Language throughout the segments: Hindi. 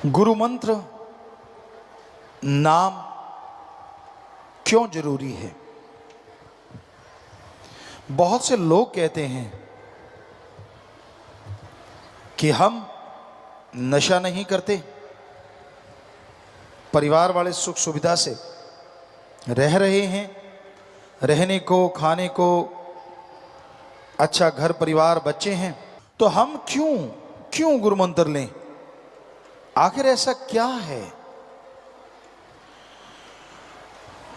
गुरु मंत्र नाम क्यों जरूरी है? बहुत से लोग कहते हैं कि हम नशा नहीं करते, परिवार वाले सुख सुविधा से रह रहे हैं, रहने को खाने को अच्छा घर परिवार बच्चे हैं, तो हम क्यों गुरु मंत्र लें? आखिर ऐसा क्या है?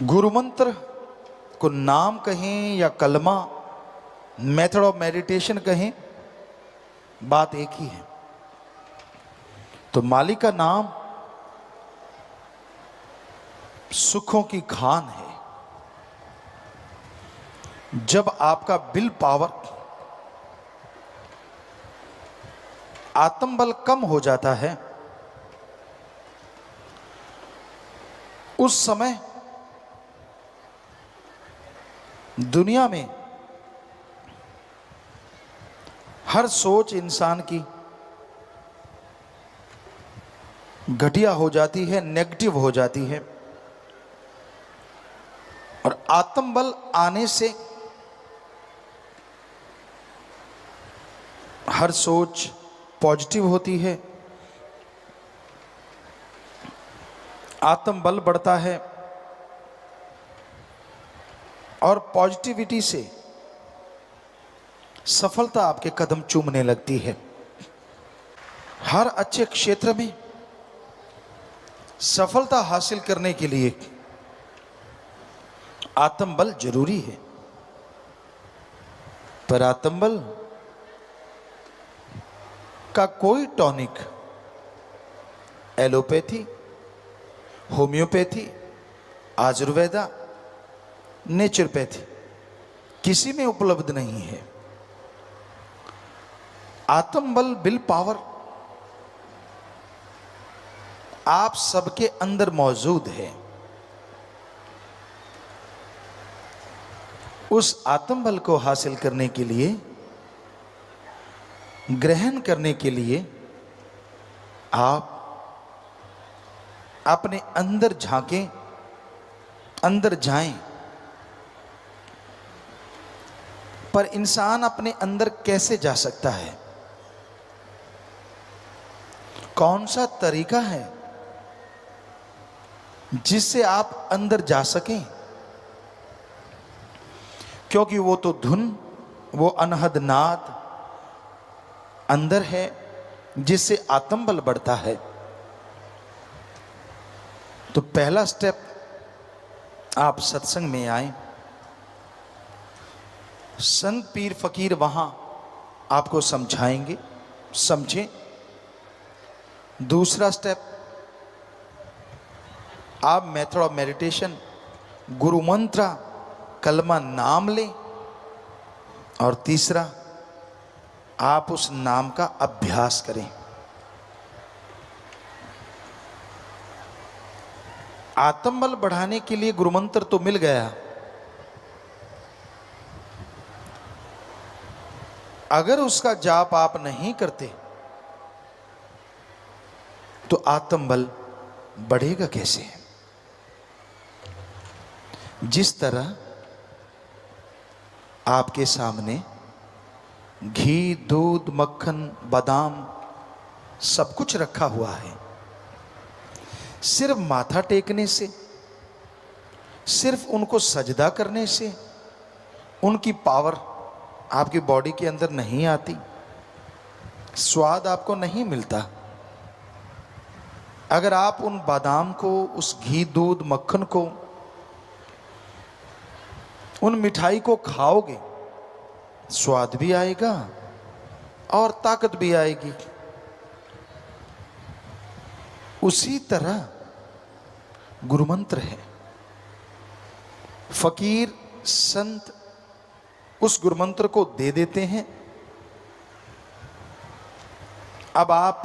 गुरु मंत्र को नाम कहें या कलमा, मेथड ऑफ मेडिटेशन कहें, बात एक ही है। तो मालिक का नाम सुखों की खान है। जब आपका विल पावर, आत्मबल कम हो जाता है, उस समय दुनिया में हर सोच इंसान की घटिया हो जाती है, नेगेटिव हो जाती है, और आत्मबल आने से हर सोच पॉजिटिव होती है, आत्मबल बढ़ता है और पॉजिटिविटी से सफलता आपके कदम चूमने लगती है। हर अच्छे क्षेत्र में सफलता हासिल करने के लिए आत्मबल जरूरी है, पर आत्मबल का कोई tonic allopathy, homeopathy, Ayurveda, naturopathy किसी में उपलब्ध नहीं है। आत्मबल, विल पावर आप सबके अंदर मौजूद है। उस आत्मबल को हासिल करने के लिए, ग्रहण करने के लिए आप अपने अंदर झांकें, अंदर जाएं। पर इंसान अपने अंदर कैसे जा सकता है? कौन सा तरीका है जिससे आप अंदर जा सकें? क्योंकि वो तो धुन, वो अनहद नाद अंदर है जिससे आत्मबल बढ़ता है। तो पहला स्टेप, आप सत्संग में आए, संत पीर फकीर वहां आपको समझाएंगे, समझें। दूसरा स्टेप, आप मेथड ऑफ मेडिटेशन, गुरु मंत्र, कलमा नाम लें। और तीसरा, आप उस नाम का अभ्यास करें। आत्मबल बढ़ाने के लिए गुरु मंत्र तो मिल गया, अगर उसका जाप आप नहीं करते तो आत्मबल बढ़ेगा कैसे? जिस तरह आपके सामने घी, दूध, मक्खन, बादाम सब कुछ रखा हुआ है, सिर्फ माथा टेकने से, सिर्फ उनको सजदा करने से उनकी पावर आपकी बॉडी के अंदर नहीं आती, स्वाद आपको नहीं मिलता। अगर आप उन बादाम को, उस घी, दूध, मक्खन को, उन मिठाई को खाओगे, स्वाद भी आएगा और ताकत भी आएगी। उसी तरह गुरु मंत्र है। फकीर, संत उस गुरु मंत्र को दे देते हैं। अब आप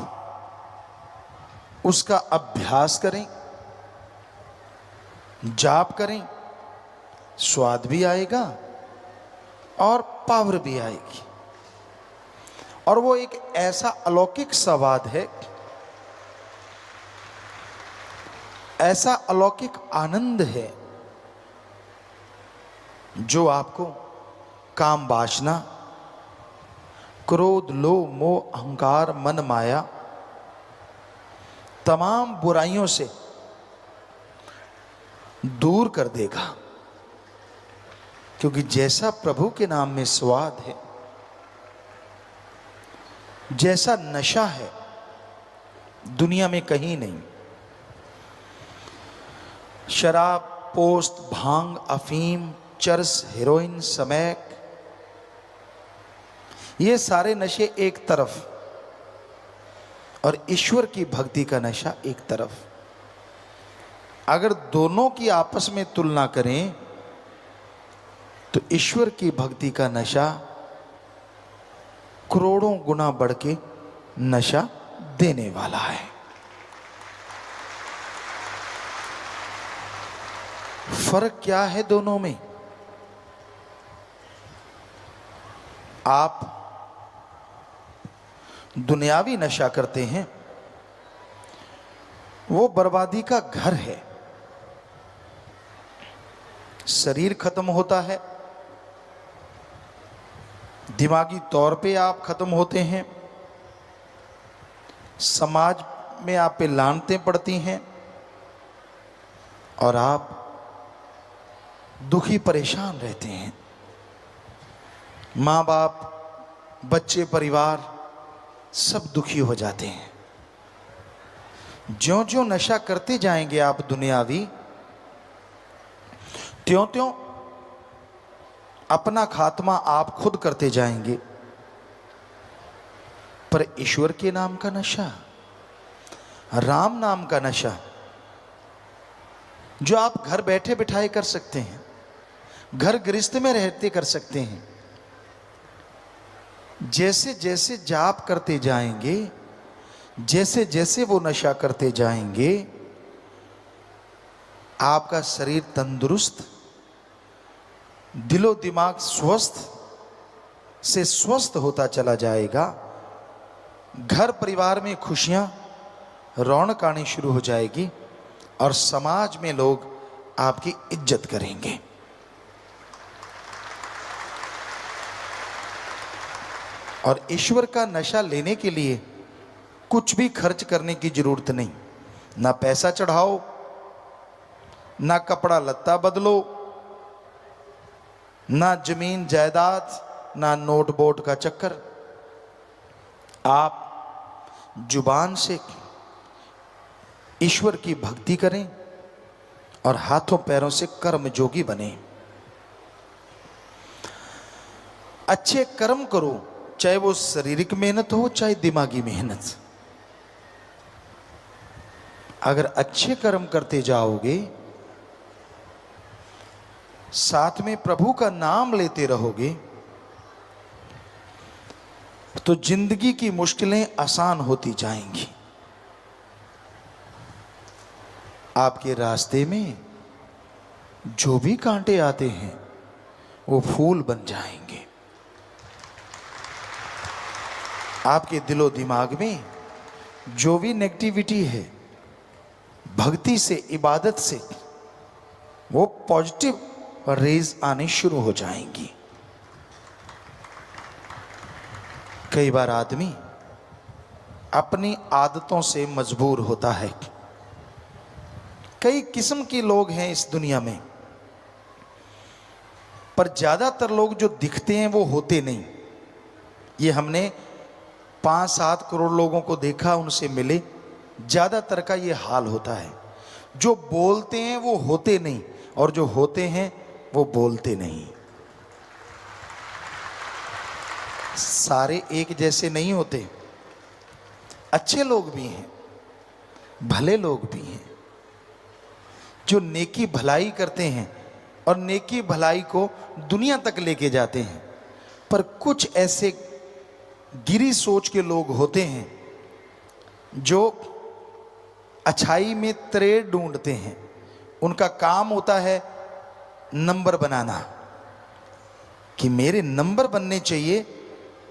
उसका अभ्यास करें, जाप करें, स्वाद भी आएगा और पावर भी आएगी। और वो एक ऐसा अलौकिक स्वाद है ऐसा अलौकिक आनंद है जो आपको काम वासना, क्रोध, लोभ, मोह, अहंकार, मन माया, तमाम बुराइयों से दूर कर देगा। क्योंकि जैसा प्रभु के नाम में स्वाद है, जैसा नशा है, दुनिया में कहीं नहीं। शराब, पोस्त, भांग, अफीम, चरस, हेरोइन, स्मैक, ये सारे नशे एक तरफ और ईश्वर की भक्ति का नशा एक तरफ। अगर दोनों की आपस में तुलना करें तो ईश्वर की भक्ति का नशा करोड़ों गुना बढ़ के नशा देने वाला है। फर्क क्या है दोनों में? आप दुनियावी नशा करते हैं, वो बर्बादी का घर है। शरीर खत्म होता है, दिमागी तौर पे आप खत्म होते हैं, समाज में आप पे लानतें पड़ती हैं और आप दुखी परेशान रहते हैं। माँ बाप, बच्चे, परिवार सब दुखी हो जाते हैं। ज्यों ज्यों नशा करते जाएंगे आप दुनियावी, त्यों त्यों अपना खात्मा आप खुद करते जाएंगे। पर ईश्वर के नाम का नशा, राम नाम का नशा, जो आप घर बैठे बिठाए कर सकते हैं, घर गृहस्थ में रहते कर सकते हैं, जैसे जैसे जाप करते जाएंगे, जैसे जैसे वो नशा करते जाएंगे, आपका शरीर तंदुरुस्त, दिलो दिमाग स्वस्थ से स्वस्थ होता चला जाएगा। घर परिवार में खुशियां, रौनक आनी शुरू हो जाएगी और समाज में लोग आपकी इज्जत करेंगे। और ईश्वर का नशा लेने के लिए कुछ भी खर्च करने की जरूरत नहीं। ना पैसा चढ़ाओ, ना कपड़ा लत्ता बदलो, ना जमीन जायदाद, ना नोट बोट का चक्कर। आप जुबान से ईश्वर की भक्ति करें और हाथों पैरों से कर्म जोगी बने। अच्छे कर्म करो, चाहे वो शारीरिक मेहनत हो चाहे दिमागी मेहनत। अगर अच्छे कर्म करते जाओगे, साथ में प्रभु का नाम लेते रहोगे, तो जिंदगी की मुश्किलें आसान होती जाएंगी। आपके रास्ते में जो भी कांटे आते हैं वो फूल बन जाएंगे। आपके दिलो दिमाग में जो भी नेगेटिविटी है, भक्ति से, इबादत से वो पॉजिटिव रेज आने शुरू हो जाएंगी। कई बार आदमी अपनी आदतों से मजबूर होता है। कई किस्म के लोग हैं इस दुनिया में, पर ज्यादातर लोग जो दिखते हैं वो होते नहीं। ये हमने 5-7 करोड़ लोगों को देखा, उनसे मिले, ज्यादातर का ये हाल होता है। जो बोलते हैं वो होते नहीं और जो होते हैं वो बोलते नहीं। सारे एक जैसे नहीं होते। अच्छे लोग भी हैं, भले लोग भी हैं, जो नेकी भलाई करते हैं और नेकी भलाई को दुनिया तक लेके जाते हैं। पर कुछ ऐसे गिरी सोच के लोग होते हैं जो अच्छाई में त्रेड़ ढूंढते हैं। उनका काम होता है नंबर बनाना, कि मेरे नंबर बनने चाहिए,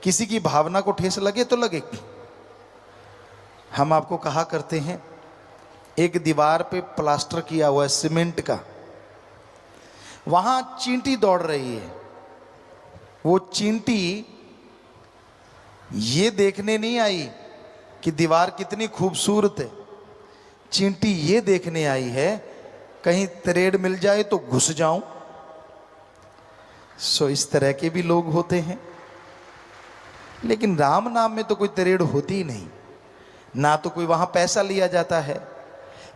किसी की भावना को ठेस लगे तो लगे। हम आपको कहा करते हैं एक दीवार पे प्लास्टर किया हुआ है सीमेंट का, वहां चींटी दौड़ रही है। वो चींटी ये देखने नहीं आई कि दीवार कितनी खूबसूरत है, चींटी ये देखने आई है कहीं तरेड़ मिल जाए तो घुस जाऊं। सो इस तरह के भी लोग होते हैं। लेकिन राम नाम में तो कोई तरेड़ होती ही नहीं, ना तो कोई वहां पैसा लिया जाता है,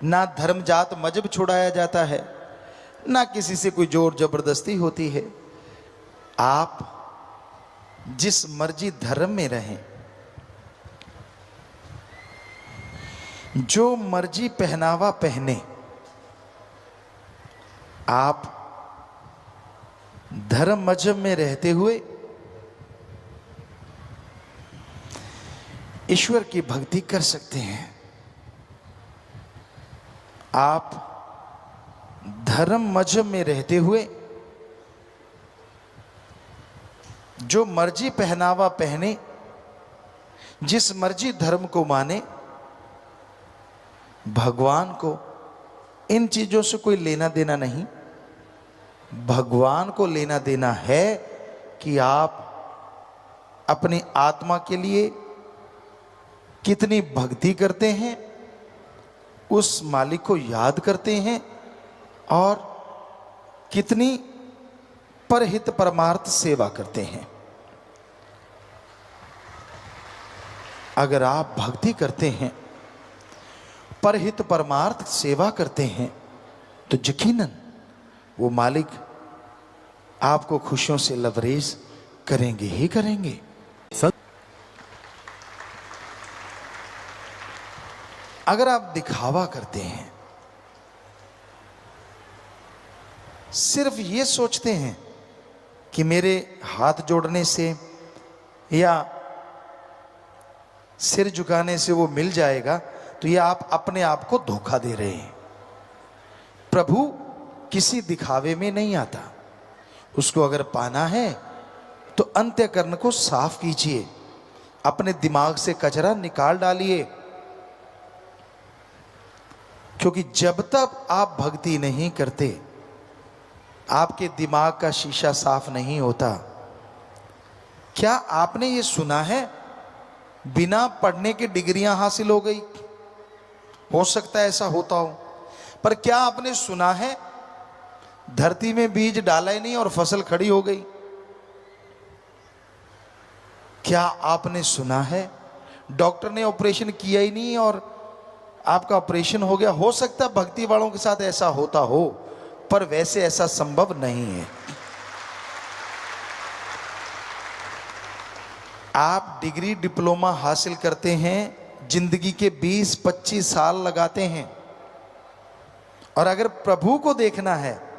ना धर्म जात मजहब छुड़ाया जाता है, ना किसी से कोई जोर जबरदस्ती होती है। आप जिस मर्जी धर्म में रहें, जो मर्जी पहनावा पहने, आप धर्म मजहब में रहते हुए ईश्वर की भक्ति कर सकते हैं। आप धर्म मजहब में रहते हुए जो मर्जी पहनावा पहने, जिस मर्जी धर्म को माने, भगवान को इन चीजों से कोई लेना देना नहीं। भगवान को लेना देना है कि आप अपनी आत्मा के लिए कितनी भक्ति करते हैं, उस मालिक को याद करते हैं और कितनी परहित परमार्थ सेवा करते हैं। अगर आप भक्ति करते हैं, परहित परमार्थ सेवा करते हैं, तो यकीनन वो मालिक आपको खुशियों से लबरेज करेंगे ही करेंगे। अगर आप दिखावा करते हैं, सिर्फ ये सोचते हैं कि मेरे हाथ जोड़ने से या सिर झुकाने से वो मिल जाएगा, तो ये आप अपने आप को धोखा दे रहे हैं। प्रभु किसी दिखावे में नहीं आता। उसको अगर पाना है तो अंतःकरण को साफ कीजिए, अपने दिमाग से कचरा निकाल डालिए। क्योंकि जब तक आप भक्ति नहीं करते, आपके दिमाग का शीशा साफ नहीं होता। क्या आपने ये सुना है बिना पढ़ने के डिग्रियां हासिल हो गई? हो सकता है ऐसा होता हो, पर क्या आपने सुना है धरती में बीज डाला ही नहीं और फसल खड़ी हो गई? क्या आपने सुना है डॉक्टर ने ऑपरेशन किया ही नहीं और आपका ऑपरेशन हो गया? हो सकता है भक्ति वालों के साथ ऐसा होता हो, पर वैसे ऐसा संभव नहीं है। आप डिग्री डिप्लोमा हासिल करते हैं, जिंदगी के 20-25 साल लगाते हैं, और अगर प्रभु को देखना है,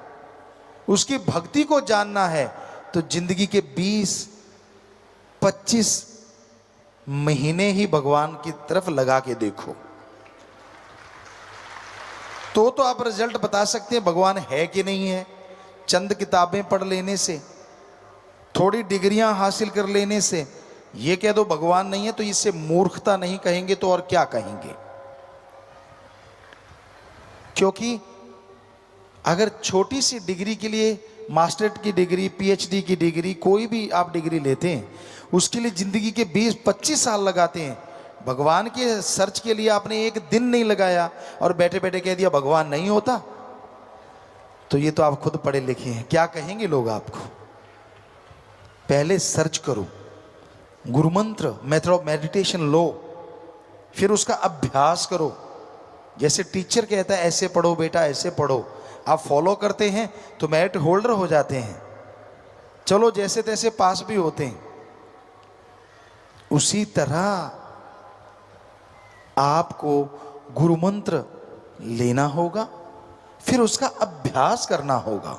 उसकी भक्ति को जानना है, तो जिंदगी के 20-25 महीने ही भगवान की तरफ लगा के देखो, तो आप रिजल्ट बता सकते हैं भगवान है कि नहीं है। चंद किताबें पढ़ लेने से, थोड़ी डिग्रियां हासिल कर लेने से ये कह दो भगवान नहीं है, तो इससे मूर्खता नहीं कहेंगे तो और क्या कहेंगे? क्योंकि अगर छोटी सी डिग्री के लिए, मास्टरेट की डिग्री, पीएचडी की डिग्री, कोई भी आप डिग्री लेते हैं, उसके लिए जिंदगी के 20-25 साल लगाते हैं। भगवान के सर्च के लिए आपने एक दिन नहीं लगाया और बैठे बैठे कह दिया भगवान नहीं होता, तो ये तो आप खुद पढ़े लिखे हैं, क्या कहेंगे लोग आपको? पहले सर्च करो, गुरु मंत्र, मेथड ऑफ मेडिटेशन लो, फिर उसका अभ्यास करो। जैसे टीचर कहता है ऐसे पढ़ो बेटा, ऐसे पढ़ो, आप फॉलो करते हैं तो मेरिट होल्डर हो जाते हैं, चलो जैसे तैसे पास भी होते हैं। उसी तरह आपको गुरु मंत्र लेना होगा, फिर उसका अभ्यास करना होगा,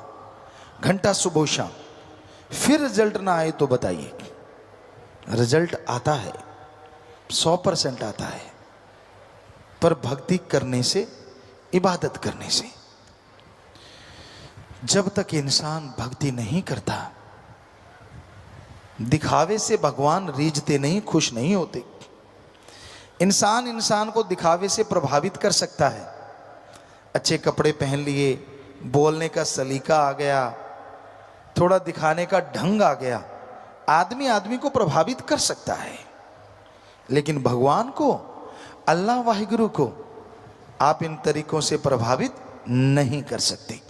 घंटा सुबह शाम। फिर रिजल्ट ना आए तो बताइए। रिजल्ट आता है, 100% आता है, पर भक्ति करने से, इबादत करने से। जब तक इंसान भक्ति नहीं करता, दिखावे से भगवान रीझते नहीं, खुश नहीं होते। इंसान को दिखावे से प्रभावित कर सकता है, अच्छे कपड़े पहन लिए, बोलने का सलीका आ गया, थोड़ा दिखाने का ढंग आ गया, आदमी आदमी को प्रभावित कर सकता है। लेकिन भगवान को, अल्लाह वाहिगुरु को आप इन तरीकों से प्रभावित नहीं कर सकते।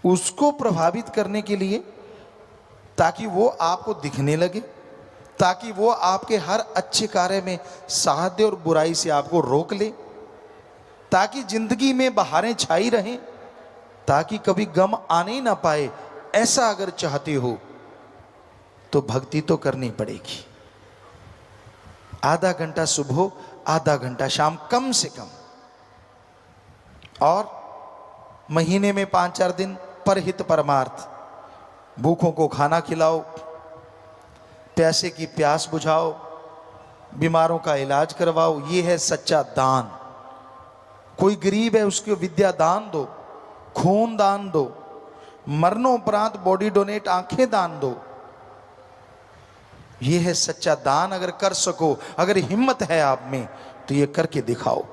उसको प्रभावित करने के लिए, ताकि वो आपको दिखने लगे, ताकि वो आपके हर अच्छे कार्य में साथ दे और बुराई से आपको रोक ले, ताकि जिंदगी में बहारें छाई रहें, ताकि कभी गम आने ही ना पाए, ऐसा अगर चाहते हो तो भक्ति तो करनी पड़ेगी। आधा घंटा सुबह, आधा घंटा शाम कम से कम, और महीने में 5-4 दिन परहित परमार्थ, भूखों को खाना खिलाओ, प्यासे की प्यास बुझाओ, बीमारों का इलाज करवाओ। ये है सच्चा दान। कोई गरीब है उसको विद्या दान दो, खून दान दो, मरणोपरांत बॉडी डोनेट, आंखें दान दो। ये है सच्चा दान। अगर कर सको, अगर हिम्मत है आप में, तो ये करके दिखाओ।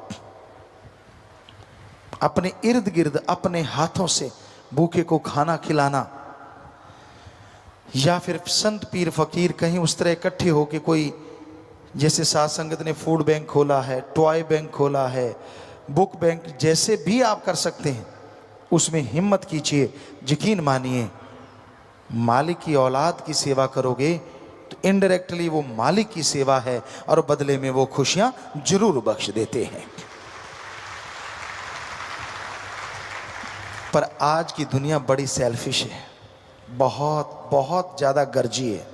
अपने इर्द गिर्द अपने हाथों से भूखे को खाना खिलाना, या फिर संत पीर फकीर कहीं उस तरह इकट्ठे होके कोई, जैसे साध संगत ने फूड बैंक खोला है, टॉय बैंक खोला है, बुक बैंक, जैसे भी आप कर सकते हैं उसमें हिम्मत कीजिए। यकीन मानिए, मालिक की औलाद की सेवा करोगे तो इनडायरेक्टली वो मालिक की सेवा है, और बदले में वो खुशियां जरूर बख्श देते हैं। पर आज की दुनिया बड़ी सेल्फिश है, बहुत बहुत ज़्यादा गर्जी है।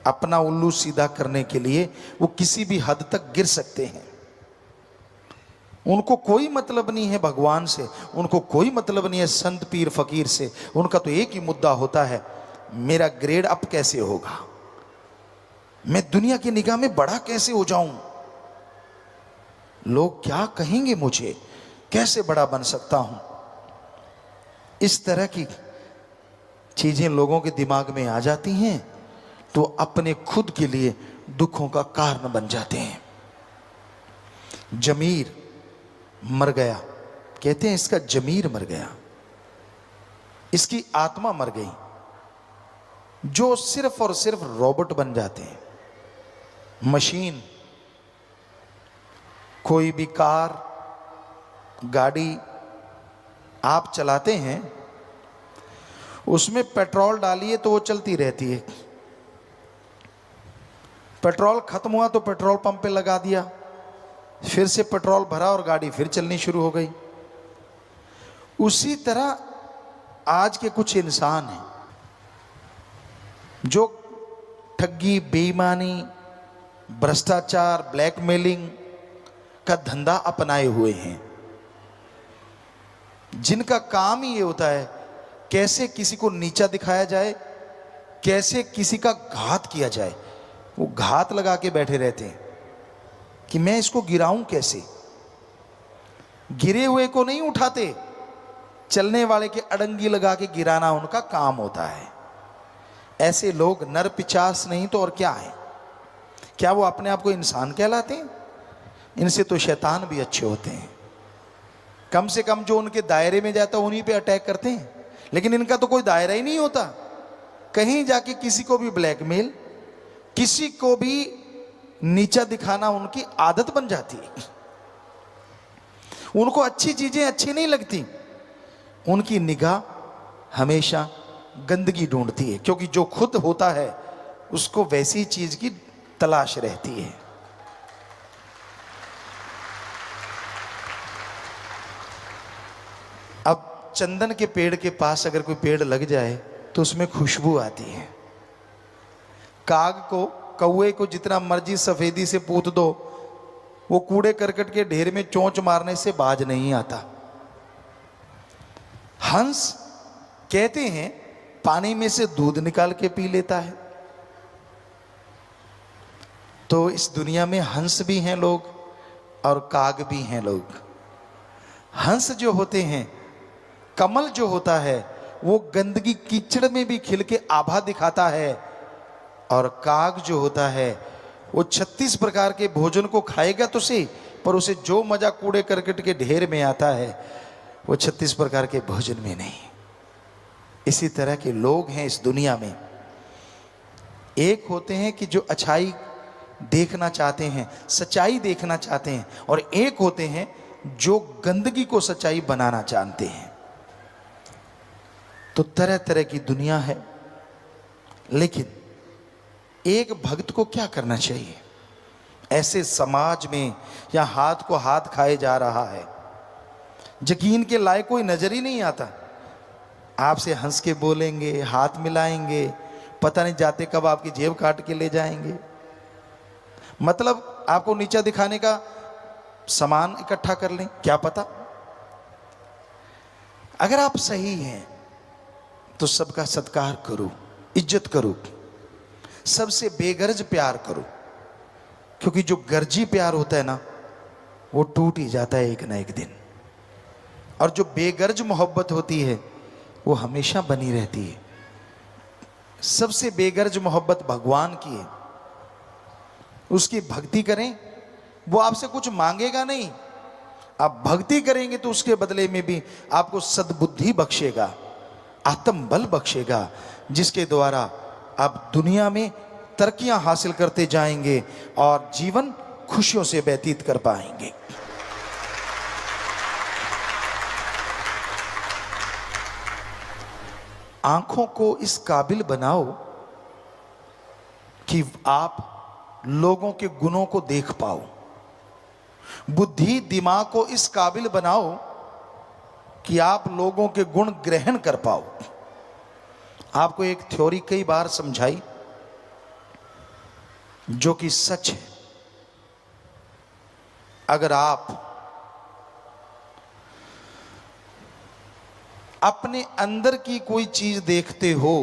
अपना उल्लू सीधा करने के लिए वो किसी भी हद तक गिर सकते हैं। उनको कोई मतलब नहीं है भगवान से, उनको कोई मतलब नहीं है संत पीर फकीर से। उनका तो एक ही मुद्दा होता है, मेरा ग्रेड अप कैसे होगा, मैं दुनिया की निगाह में बड़ा कैसे हो जाऊं, लोग क्या कहेंगे मुझे, कैसे बड़ा बन सकता हूं। इस तरह की चीजें लोगों के दिमाग में आ जाती हैं तो अपने खुद के लिए दुखों का कारण बन जाते हैं। जमीर मर गया, कहते हैं इसका जमीर मर गया, इसकी आत्मा मर गई, जो सिर्फ और सिर्फ रोबोट बन जाते हैं, मशीन। कोई भी कार गाड़ी आप चलाते हैं, उसमें पेट्रोल डालिए तो वो चलती रहती है, पेट्रोल खत्म हुआ तो पेट्रोल पंप पे लगा दिया, फिर से पेट्रोल भरा और गाड़ी फिर चलनी शुरू हो गई। उसी तरह आज के कुछ इंसान हैं जो ठगी, बेईमानी, भ्रष्टाचार, ब्लैकमेलिंग का धंधा अपनाए हुए हैं, जिनका काम ही ये होता है कैसे किसी को नीचा दिखाया जाए, कैसे किसी का घात किया जाए। वो घात लगा के बैठे रहते हैं कि मैं इसको गिराऊं कैसे। गिरे हुए को नहीं उठाते, चलने वाले के अड़ंगी लगा के गिराना उनका काम होता है। ऐसे लोग नर पिचास नहीं तो और क्या है। क्या वो अपने आप को इंसान कहलाते हैं? इनसे तो शैतान भी अच्छे होते हैं। कम से कम जो उनके दायरे में जाता है उन्हीं पे अटैक करते हैं, लेकिन इनका तो कोई दायरा ही नहीं होता। कहीं जाके किसी को भी ब्लैकमेल, किसी को भी नीचा दिखाना उनकी आदत बन जाती है। उनको अच्छी चीजें अच्छी नहीं लगती, उनकी निगाह हमेशा गंदगी ढूंढती है, क्योंकि जो खुद होता है उसको वैसी चीज की तलाश रहती है। अब चंदन के पेड़ के पास अगर कोई पेड़ लग जाए तो उसमें खुशबू आती है। काग को, कौवे को जितना मर्जी सफेदी से पूत दो, वो कूड़े करकट के ढेर में चोंच मारने से बाज नहीं आता। हंस कहते हैं पानी में से दूध निकाल के पी लेता है। तो इस दुनिया में हंस भी हैं लोग और काग भी हैं लोग। हंस जो होते हैं, कमल जो होता है, वो गंदगी कीचड़ में भी खिल के आभा दिखाता है, और काग जो होता है वो 36 प्रकार के भोजन को खाएगा तो सही, पर उसे जो मजा कूड़े करकट के ढेर में आता है वो 36 प्रकार के भोजन में नहीं। इसी तरह के लोग हैं इस दुनिया में। एक होते हैं कि जो अच्छाई देखना चाहते हैं, सच्चाई देखना चाहते हैं, और एक होते हैं जो गंदगी को सच्चाई बनाना जानते हैं। तो तरह तरह की दुनिया है, लेकिन एक भक्त को क्या करना चाहिए ऐसे समाज में या हाथ को हाथ खाए जा रहा है, यकीन के लायक कोई नजर ही नहीं आता। आपसे हंस के बोलेंगे, हाथ मिलाएंगे, पता नहीं जाते कब आपकी जेब काट के ले जाएंगे। मतलब आपको नीचा दिखाने का सामान इकट्ठा कर लें, क्या पता। अगर आप सही हैं तो सबका सत्कार करो, इज्जत करो, सबसे बेगर्ज प्यार करो, क्योंकि जो गर्जी प्यार होता है ना वो टूट ही जाता है एक ना एक दिन, और जो बेगर्ज मोहब्बत होती है वो हमेशा बनी रहती है। सबसे बेगर्ज मोहब्बत भगवान की है, उसकी भक्ति करें, वो आपसे कुछ मांगेगा नहीं। आप भक्ति करेंगे तो उसके बदले में भी आपको सद्बुद्धि बख्शेगा, आत्म बल बख्शेगा, जिसके द्वारा आप दुनिया में तरक्कियां हासिल करते जाएंगे और जीवन खुशियों से व्यतीत कर पाएंगे। आंखों को इस काबिल बनाओ कि आप लोगों के गुणों को देख पाओ। बुद्धि दिमाग को इस काबिल बनाओ कि आप लोगों के गुण ग्रहण कर पाओ। आपको एक थ्योरी कई बार समझाई जो कि सच है। अगर आप अपने अंदर की कोई चीज देखते हो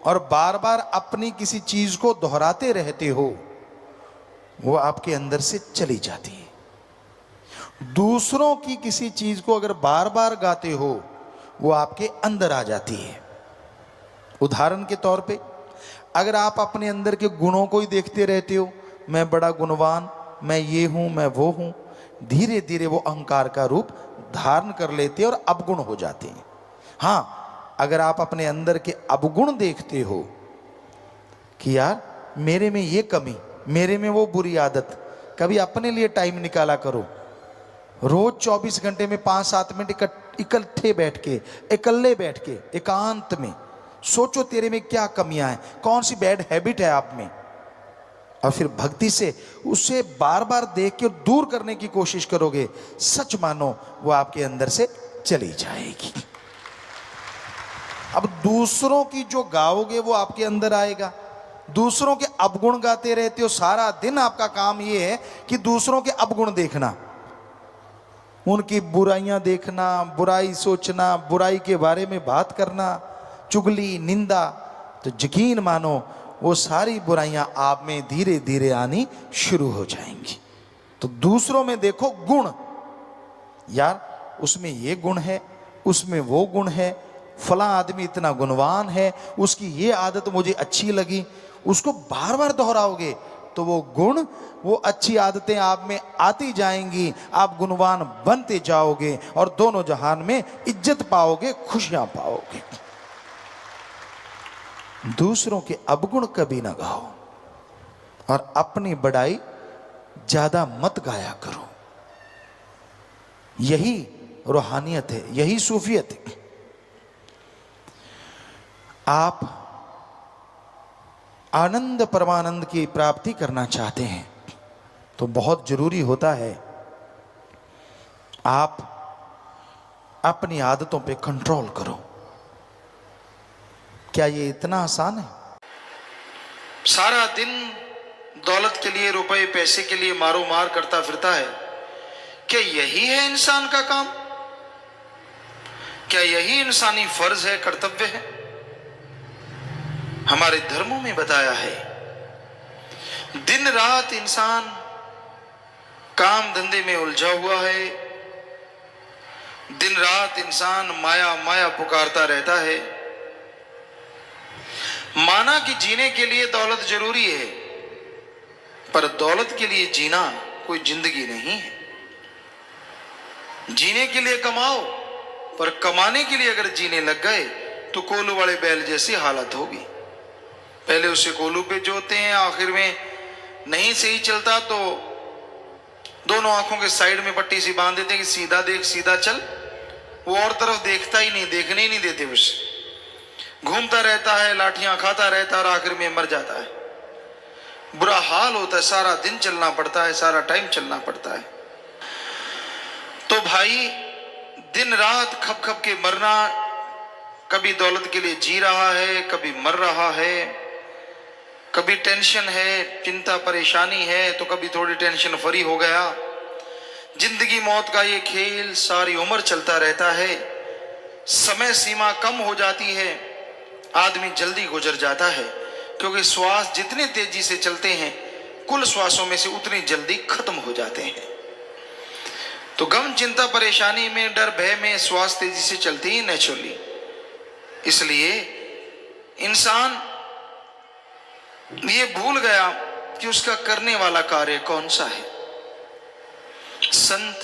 और बार बार अपनी किसी चीज को दोहराते रहते हो, वो आपके अंदर से चली जाती है। दूसरों की किसी चीज को अगर बार बार गाते हो, वो आपके अंदर आ जाती है। उदाहरण के तौर पे, अगर आप अपने अंदर के गुणों को ही देखते रहते हो, मैं बड़ा गुणवान, मैं ये हूं, मैं वो हूं, धीरे धीरे वो अहंकार का रूप धारण कर लेते हैं और अवगुण हो जाते हैं। हाँ, अगर आप अपने अंदर के अवगुण देखते हो कि यार मेरे में ये कमी, मेरे में वो बुरी आदत, कभी अपने लिए टाइम निकाला करो। रोज 24 घंटे में 5-7 मिनट इकट्ठे बैठ के, इकल्ले बैठ के, एकांत में सोचो तेरे में क्या कमियां हैं, कौन सी बैड हैबिट है आप में, और फिर भक्ति से उसे बार बार देख के दूर करने की कोशिश करोगे। सच मानो वो आपके अंदर से चली जाएगी। अब दूसरों की जो गाओगे वो आपके अंदर आएगा। दूसरों के अवगुण गाते रहते हो, सारा दिन आपका काम ये है कि दूसरों के अवगुण देखना, उनकी बुराइयां देखना, बुराई सोचना, बुराई के बारे में बात करना, चुगली, निंदा। तो यकीन मानो वो सारी बुराइयां आप में धीरे धीरे आनी शुरू हो जाएंगी। तो दूसरों में देखो गुण, यार उसमें ये गुण है, उसमें वो गुण है, फला आदमी इतना गुणवान है, उसकी ये आदत मुझे अच्छी लगी। उसको बार बार दोहराओगे तो वो गुण, वो अच्छी आदतें आप में आती जाएंगी, आप गुणवान बनते जाओगे और दोनों जहान में इज्जत पाओगे, खुशियां पाओगे। दूसरों के अवगुण कभी ना गाओ और अपनी बड़ाई ज्यादा मत गाया करो। यही रूहानियत है, यही सूफियत है। आप आनंद परमानंद की प्राप्ति करना चाहते हैं तो बहुत जरूरी होता है आप अपनी आदतों पे कंट्रोल करो। क्या ये इतना आसान है? सारा दिन दौलत के लिए, रुपए पैसे के लिए मारो मार करता फिरता है। क्या यही है इंसान का काम? क्या यही इंसानी फर्ज है, कर्तव्य है? हमारे धर्मों में बताया है, दिन रात इंसान काम धंधे में उलझा हुआ है, दिन रात इंसान माया माया पुकारता रहता है। माना कि जीने के लिए दौलत जरूरी है, पर दौलत के लिए जीना कोई जिंदगी नहीं है। जीने के लिए कमाओ, पर कमाने के लिए अगर जीने लग गए तो कोलू वाले बैल जैसी हालत होगी। पहले उसे कोलू पे जोते हैं, आखिर में नहीं सही चलता तो दोनों आंखों के साइड में पट्टी सी बांध देते हैं कि सीधा देख सीधा चल। वो और तरफ देखता ही नहीं, देखने ही नहीं देते उसे। घूमता रहता है, लाठियां खाता रहता है और आखिर में मर जाता है। बुरा हाल होता है, सारा दिन चलना पड़ता है, सारा टाइम चलना पड़ता है। तो भाई दिन रात खप खप के मरना, कभी दौलत के लिए जी रहा है, कभी मर रहा है, कभी टेंशन है, चिंता परेशानी है, तो कभी थोड़ी टेंशन फ्री हो गया। जिंदगी मौत का ये खेल सारी उम्र चलता रहता है। समय सीमा कम हो जाती है, आदमी जल्दी गुजर जाता है, क्योंकि श्वास जितने तेजी से चलते हैं कुल श्वासों में से उतनी जल्दी खत्म हो जाते हैं। तो गम चिंता परेशानी में, डर भय में श्वास तेजी से चलती ही नेचुरली। इसलिए इंसान ये भूल गया कि उसका करने वाला कार्य कौन सा है। संत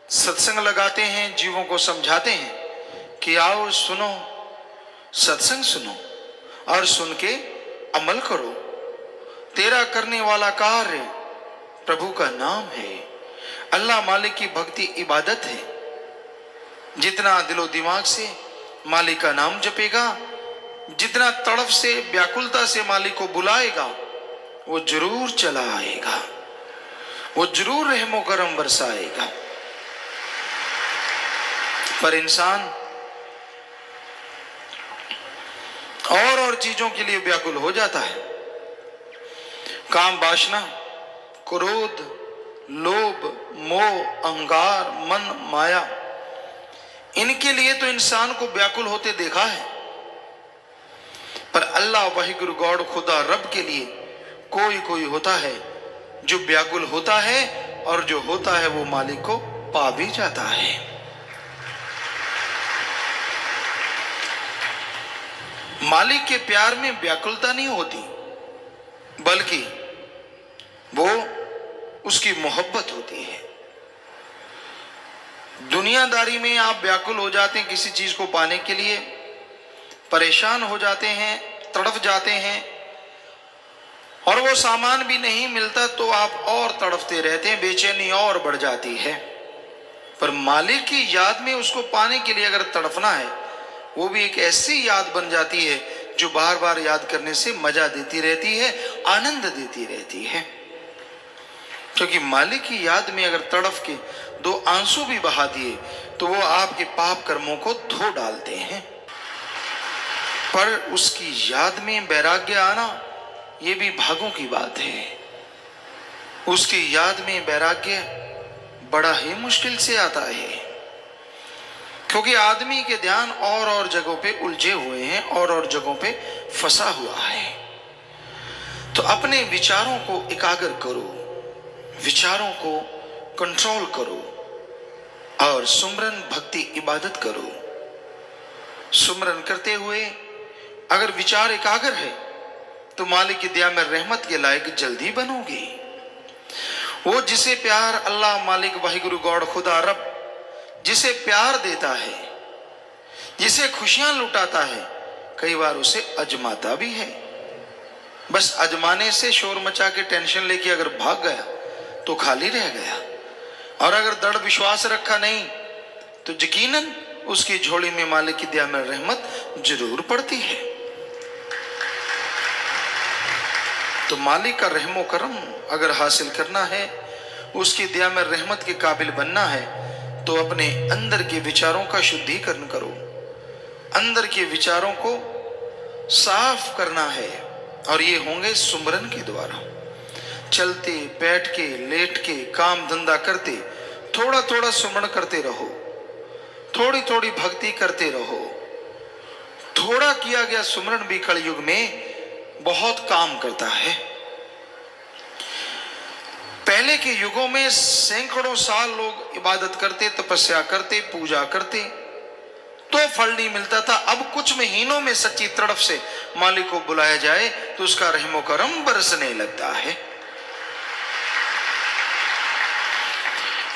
सत्संग लगाते हैं, जीवों को समझाते हैं कि आओ सुनो, सत्संग सुनो और सुन के अमल करो। तेरा करने वाला कार्य प्रभु का नाम है, अल्लाह मालिक की भक्ति इबादत है। जितना दिलो दिमाग से मालिक का नाम जपेगा, जितना तड़फ से व्याकुलता से मालिक को बुलाएगा, वो जरूर चला आएगा, वो जरूर रहमो करम बरसाएगा। पर इंसान और चीजों के लिए व्याकुल हो जाता है। काम वासना, क्रोध, लोभ, मोह, अहंकार, मन, माया, इनके लिए तो इंसान को व्याकुल होते देखा है। पर अल्लाह वाहिगुरु गॉड खुदा रब के लिए कोई कोई होता है जो व्याकुल होता है, और जो होता है वो मालिक को पा भी जाता है। मालिक के प्यार में व्याकुलता नहीं होती, बल्कि वो उसकी मोहब्बत होती है। दुनियादारी में आप व्याकुल हो जाते हैं, किसी चीज को पाने के लिए परेशान हो जाते हैं, तड़फ जाते हैं, और वो सामान भी नहीं मिलता तो आप और तड़फते रहते हैं, बेचैनी और बढ़ जाती है। पर मालिक की याद में उसको पाने के लिए अगर तड़फना है, वो भी एक ऐसी याद बन जाती है जो बार बार याद करने से मजा देती रहती है, आनंद देती रहती है। क्योंकि मालिक की याद में अगर तड़फ के दो आंसू भी बहा दिए तो वो आपके पाप कर्मों को धो डालते हैं। पर उसकी याद में वैराग्य आना ये भी भागों की बात है। उसकी याद में वैराग्य बड़ा ही मुश्किल से आता है, क्योंकि आदमी के ध्यान और जगहों पे उलझे हुए हैं, और जगहों पे फंसा हुआ है। तो अपने विचारों को एकाग्र करो, विचारों को कंट्रोल करो और सुमरन भक्ति इबादत करो। सुमरन करते हुए अगर विचार एकाग्र है तो मालिक की दया में रहमत के लायक जल्दी बनोगे। वो जिसे प्यार अल्लाह मालिक वाहिगुरु गॉड खुदा रब जिसे प्यार देता है, जिसे खुशियां लुटाता है, कई बार उसे अजमाता भी है। बस अजमाने से शोर मचा के टेंशन लेके अगर भाग गया तो खाली रह गया, और अगर दृढ़ विश्वास रखा नहीं तो यकीनन उसकी झोली में मालिक की दया में रहमत जरूर पड़ती है। तो मालिक का रहमो करम अगर हासिल करना है, उसकी दया में रहमत के काबिल बनना है, तो अपने अंदर के विचारों का शुद्धिकरण करो, अंदर के विचारों को साफ करना है। और ये होंगे सुमरन के द्वारा। चलते बैठ के लेट के काम धंधा करते थोड़ा थोड़ा सुमरण करते रहो, थोड़ी थोड़ी भक्ति करते रहो। थोड़ा किया गया सुमरण भी कलयुग में बहुत काम करता है। पहले के युगों में सैकड़ों साल लोग इबादत करते, तपस्या करते, पूजा करते, तो फल नहीं मिलता था। अब कुछ महीनों में सच्ची तड़फ से मालिक को बुलाया जाए तो उसका रहमो करम बरसने लगता है।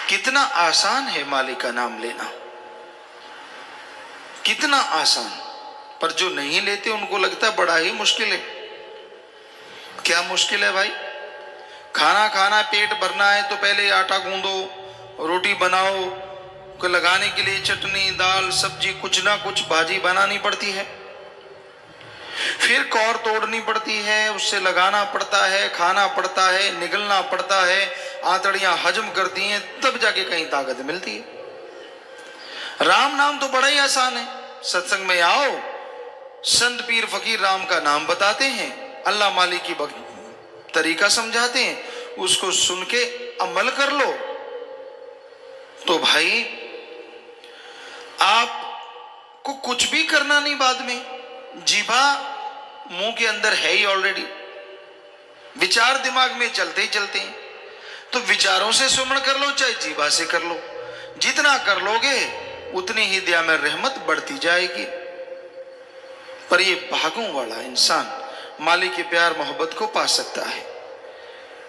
कितना आसान है मालिक का नाम लेना, कितना आसान। पर जो नहीं लेते उनको लगता है बड़ा ही मुश्किल है। क्या मुश्किल है भाई? खाना खाना, पेट भरना है तो पहले आटा गूंदो, रोटी बनाओ, को लगाने के लिए चटनी, दाल, सब्जी, कुछ ना कुछ भाजी बनानी पड़ती है, फिर कौर तोड़नी पड़ती है, उससे लगाना पड़ता है, खाना पड़ता है, निगलना पड़ता है, आंतड़ियां हजम करती हैं, तब जाके कहीं ताकत मिलती है। राम नाम तो बड़ा ही आसान है। सत्संग में आओ, संत पीर फकीर राम का नाम बताते हैं, अल्लाह मालिक की तरीका समझाते हैं, उसको सुन के अमल कर लो तो भाई आपको कुछ भी करना नहीं। बाद में जीभा मुंह के अंदर है ही ऑलरेडी, विचार दिमाग में चलते ही चलते हैं, तो विचारों से सुमरण कर लो चाहे जीभा से कर लो, जितना कर लोगे उतनी ही दया में रहमत बढ़ती जाएगी। पर ये भागों वाला इंसान मालिक के प्यार मोहब्बत को पा सकता है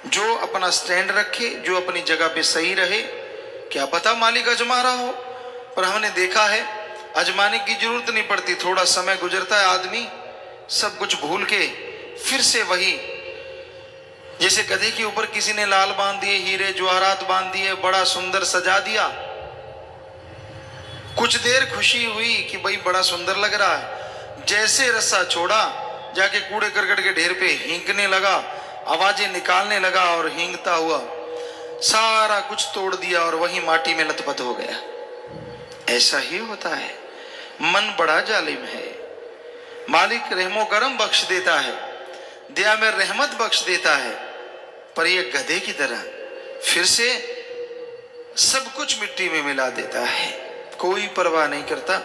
जो अपना स्टैंड रखे, जो अपनी जगह पे सही रहे। क्या पता मालिक अजमा रहा हो, पर हमने देखा है अजमाने की जरूरत नहीं पड़ती, थोड़ा समय गुजरता है, आदमी सब कुछ भूल के फिर से वही, जैसे गधे के ऊपर किसी ने लाल बांध दिए, हीरे जवाहरात बांध दिए, बड़ा सुंदर सजा दिया, कुछ देर खुशी हुई कि भाई बड़ा सुंदर लग रहा है, जैसे रस्सा छोड़ा जाके कूड़े करकट के ढेर पे हींकने लगा, आवाजें निकालने लगा और हींगता हुआ सारा कुछ तोड़ दिया और वही माटी में लथपथ हो गया। ऐसा ही होता है, मन बड़ा जालिम है। मालिक रहमो करम बख्श देता है, दया में रहमत बख्श देता है, पर यह गधे की तरह फिर से सब कुछ मिट्टी में मिला देता है। कोई परवाह नहीं करता,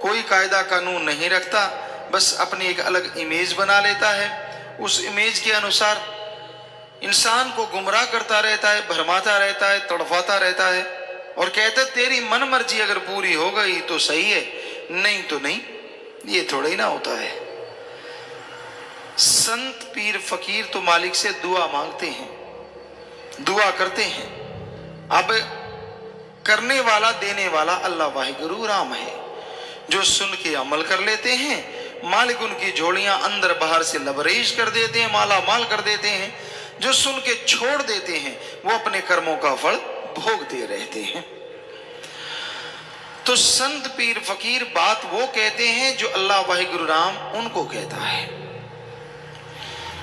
कोई कायदा कानून नहीं रखता, बस अपनी एक अलग इमेज बना लेता है, उस इमेज के अनुसार इंसान को गुमराह करता रहता है, भरमाता रहता है, तड़फाता रहता है और कहता है तेरी मन मर्जी अगर पूरी हो गई तो सही है, नहीं तो नहीं। ये थोड़ा ही ना होता है। संत पीर फकीर तो मालिक से दुआ मांगते हैं, दुआ करते हैं। अब करने वाला देने वाला अल्लाह वाहिगुरु राम है। जो सुन के अमल कर लेते हैं मालिक उनकी झोलियां अंदर बाहर से लबरेज कर देते हैं, माला माल कर देते हैं। जो सुन के छोड़ देते हैं वो अपने कर्मों का फल भोगते रहते हैं। तो संत पीर फकीर बात वो कहते हैं जो अल्लाह वाहिगुरु राम उनको कहता है,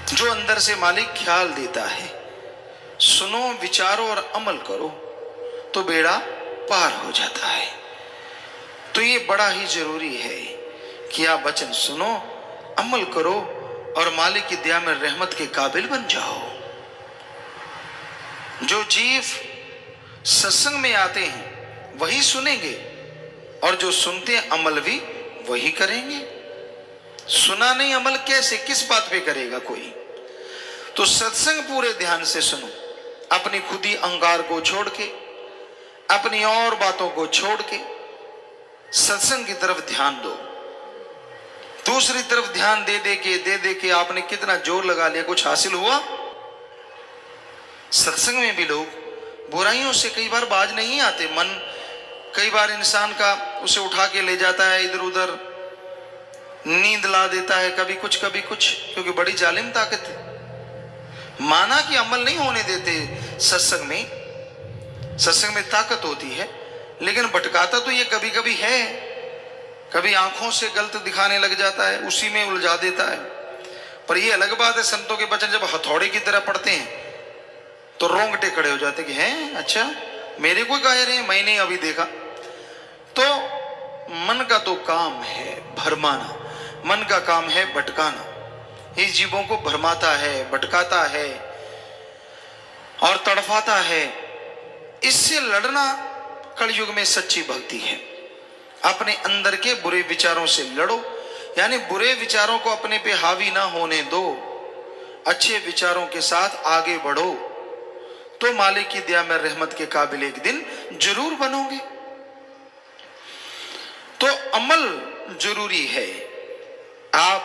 जो अंदर से मालिक ख्याल देता है। सुनो, विचारो और अमल करो तो बेड़ा पार हो जाता है। तो ये बड़ा ही जरूरी है कि आप वचन सुनो, अमल करो और मालिक की दया में रहमत के काबिल बन जाओ। जो जीव सत्संग में आते हैं वही सुनेंगे और जो सुनते हैं अमल भी वही करेंगे। सुना नहीं अमल कैसे, किस बात पे करेगा कोई? तो सत्संग पूरे ध्यान से सुनो, अपनी खुदी अहंकार को छोड़ के, अपनी और बातों को छोड़ के सत्संग की तरफ ध्यान दो। दूसरी तरफ ध्यान दे दे के आपने कितना जोर लगा लिया, कुछ हासिल हुआ? सत्संग में भी लोग बुराइयों से कई बार बाज नहीं आते। मन कई बार इंसान का उसे उठा के ले जाता है, इधर उधर नींद ला देता है, कभी कुछ क्योंकि बड़ी जालिम ताकत है। माना कि अमल नहीं होने देते सत्संग में ताकत होती है, लेकिन भटकाता तो ये कभी कभी है। कभी आंखों से गलत दिखाने लग जाता है, उसी में उलझा देता है। पर ये अलग बात है, संतों के वचन जब हथौड़े की तरह पड़ते हैं तो रोंगटे खड़े हो जाते कि हैं, अच्छा मेरे को कह रहे हैं, मैंने अभी देखा। तो मन का तो काम है भरमाना, मन का काम है भटकाना। इस जीवों को भरमाता है, भटकाता है और तड़फाता है। इससे लड़ना कलयुग में सच्ची भक्ति है। अपने अंदर के बुरे विचारों से लड़ो, यानी बुरे विचारों को अपने पे हावी ना होने दो, अच्छे विचारों के साथ आगे बढ़ो तो मालिक की दया में रहमत के काबिल एक दिन जरूर बनोगे। तो अमल जरूरी है। आप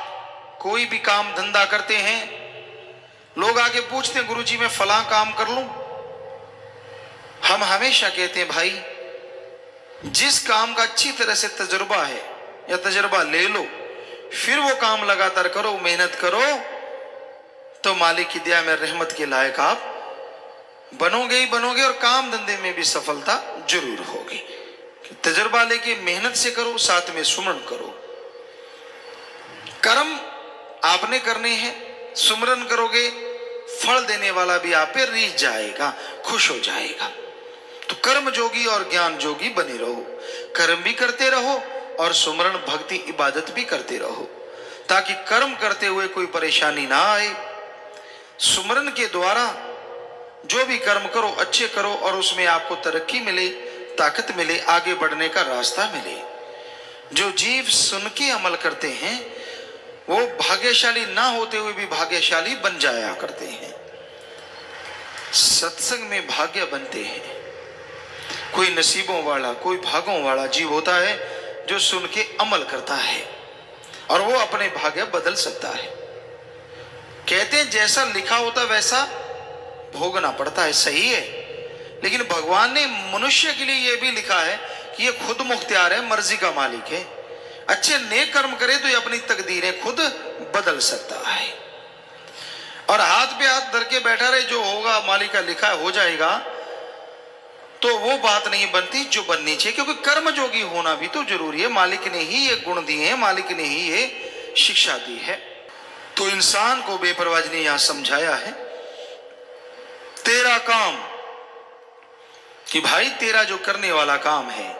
कोई भी काम धंधा करते हैं, लोग आके पूछते हैं गुरुजी मैं फलां काम कर लूं, हम हमेशा कहते हैं भाई, जिस काम का अच्छी तरह से तजुर्बा है या तजुर्बा ले लो, फिर वो काम लगातार करो, मेहनत करो, तो मालिक की दया में रहमत के लायक आप बनोगे ही बनोगे, और काम धंधे में भी सफलता जरूर होगी। तजुर्बा लेके मेहनत से करो, साथ में सुमरन करो। कर्म आपने करने हैं, सुमरन करोगे, फल देने वाला भी आप पे रीझ जाएगा, खुश हो जाएगा। तो कर्म जोगी और ज्ञान जोगी बने रहो, कर्म भी करते रहो और सुमरन भक्ति इबादत भी करते रहो, ताकि कर्म करते हुए कोई परेशानी ना आए। सुमरन के द्वारा जो भी कर्म करो अच्छे करो, और उसमें आपको तरक्की मिले, ताकत मिले, आगे बढ़ने का रास्ता मिले। जो जीव सुन के अमल करते हैं वो भाग्यशाली ना होते हुए भी भाग्यशाली बन जाया करते हैं। सत्संग में भाग्य बनते हैं। कोई नसीबों वाला, कोई भागों वाला जीव होता है जो सुन के अमल करता है, और वो अपने भाग्य बदल सकता है। कहते हैं जैसा लिखा होता वैसा भोगना पड़ता है, सही है, लेकिन भगवान ने मनुष्य के लिए यह भी लिखा है कि ये खुद मुख्तियार है, मर्जी का मालिक है। अच्छे नेक कर्म करे तो ये अपनी तकदीरें खुद बदल सकता है। और हाथ पे हाथ धर के बैठा रहे, जो होगा मालिक का लिखा हो जाएगा, तो वो बात नहीं बनती जो बननी चाहिए। क्योंकि कर्म जोगी होना भी तो जरूरी है। मालिक ने ही ये गुण दिए हैं, मालिक ने ही ये शिक्षा दी है। तो इंसान को बेपरवाह ने यहां समझाया है, तेरा काम, कि भाई तेरा जो करने वाला काम है,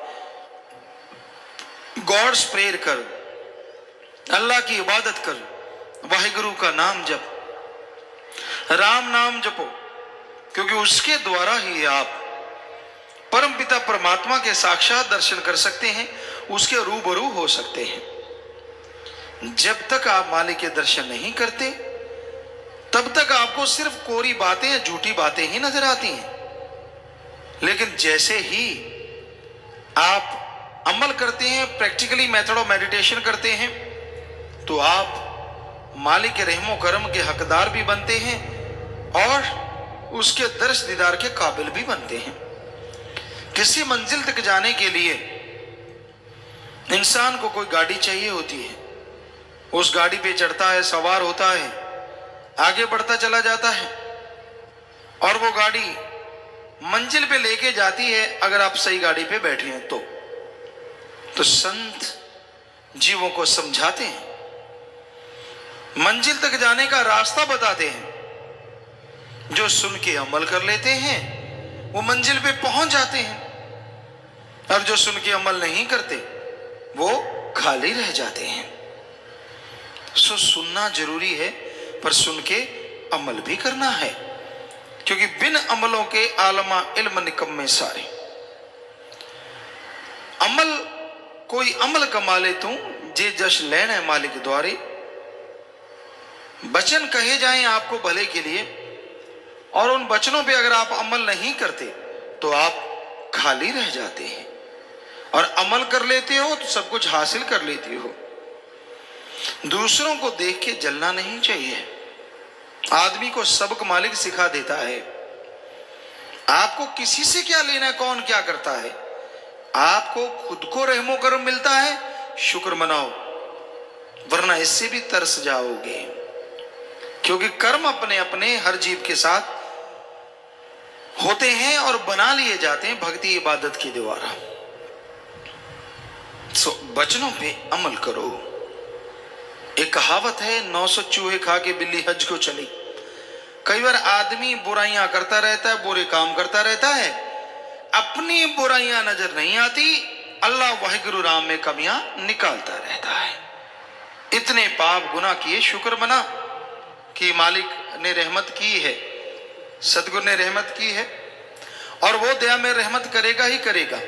गॉड्स प्रेयर कर, अल्लाह की इबादत कर, वाहिगुरु का नाम जप, राम नाम जपो, क्योंकि उसके द्वारा ही आप परम पिता परमात्मा के साक्षात दर्शन कर सकते हैं, उसके रूबरू हो सकते हैं। जब तक आप मालिक के दर्शन नहीं करते तब तक आपको सिर्फ कोरी बातें या झूठी बातें ही नजर आती हैं। लेकिन जैसे ही आप अमल करते हैं, प्रैक्टिकली मेथड ऑफ मेडिटेशन करते हैं, तो आप मालिक के रहमो करम के हकदार भी बनते हैं और उसके दर्श दीदार के काबिल भी बनते हैं। किसी मंजिल तक जाने के लिए इंसान को कोई गाड़ी चाहिए होती है, उस गाड़ी पे चढ़ता है, सवार होता है, आगे बढ़ता चला जाता है, और वो गाड़ी मंजिल पे लेके जाती है अगर आप सही गाड़ी पे बैठे हैं तो संत जीवों को समझाते हैं, मंजिल तक जाने का रास्ता बताते हैं। जो सुन के अमल कर लेते हैं वो मंजिल पे पहुंच जाते हैं, और जो सुन के अमल नहीं करते वो खाली रह जाते हैं। सो सुनना जरूरी है, पर सुन के अमल भी करना है, क्योंकि बिन अमलों के आलमा इल्म निकम्मे सारे। अमल, कोई अमल कमा ले तू जे जश लेन है मालिक द्वारे। वचन कहे जाएं आपको भले के लिए, और उन वचनों पे अगर आप अमल नहीं करते तो आप खाली रह जाते हैं, और अमल कर लेते हो तो सब कुछ हासिल कर लेते हो। दूसरों को देख के जलना नहीं चाहिए। आदमी को सबक मालिक सिखा देता है। आपको किसी से क्या लेना है, कौन क्या करता है, आपको खुद को रहमो करम मिलता है, शुक्र मनाओ, वरना इससे भी तरस जाओगे। क्योंकि कर्म अपने अपने हर जीव के साथ होते हैं और बना लिए जाते हैं भक्ति इबादत के द्वारा। वचनों पे अमल करो। एक कहावत है, 900 चूहे खा के बिल्ली हज को चली। कई बार आदमी बुराइयां करता रहता है, बुरे काम करता रहता है, अपनी बुराइयां नजर नहीं आती, अल्लाह वाहिगुरु राम में कमियां निकालता रहता है। इतने पाप गुनाह किए, शुक्र मना कि मालिक ने रहमत की है, सदगुरु ने रहमत की है, और वो दया में रहमत करेगा ही करेगा।